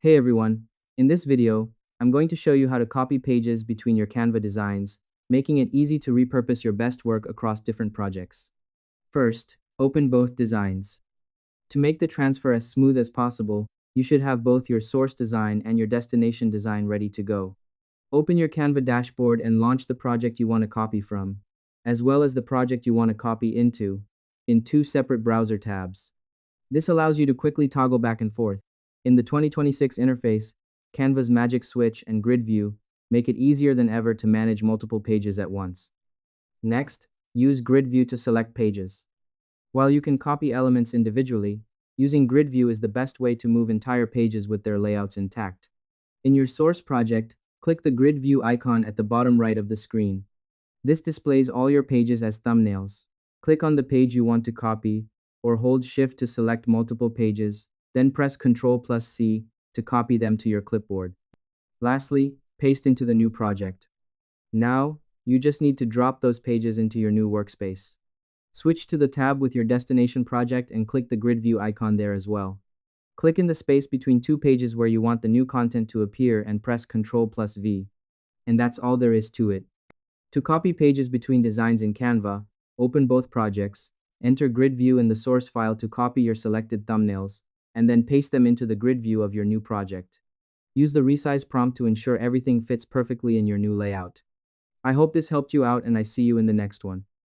Hey everyone, in this video, I'm going to show you how to copy pages between your Canva designs, making it easy to repurpose your best work across different projects. First, open both designs. To make the transfer as smooth as possible, you should have both your source design and your destination design ready to go. Open your Canva dashboard and launch the project you want to copy from, as well as the project you want to copy into, in two separate browser tabs. This allows you to quickly toggle back and forth. In the 2026 interface, Canva's magic switch and grid view make it easier than ever to manage multiple pages at once. Next, use grid view to select pages. While you can copy elements individually, using grid view is the best way to move entire pages with their layouts intact. In your source project, click the grid view icon at the bottom right of the screen. This displays all your pages as thumbnails. Click on the page you want to copy, or hold Shift to select multiple pages, then press Ctrl+C to copy them to your clipboard. Lastly, paste into the new project. Now, you just need to drop those pages into your new workspace. Switch to the tab with your destination project and click the grid view icon there as well. Click in the space between two pages where you want the new content to appear and press Ctrl+V. And that's all there is to it. To copy pages between designs in Canva, open both projects, enter grid view in the source file to copy your selected thumbnails, and then paste them into the grid view of your new project. Use the resize prompt to ensure everything fits perfectly in your new layout. I hope this helped you out and I see you in the next one.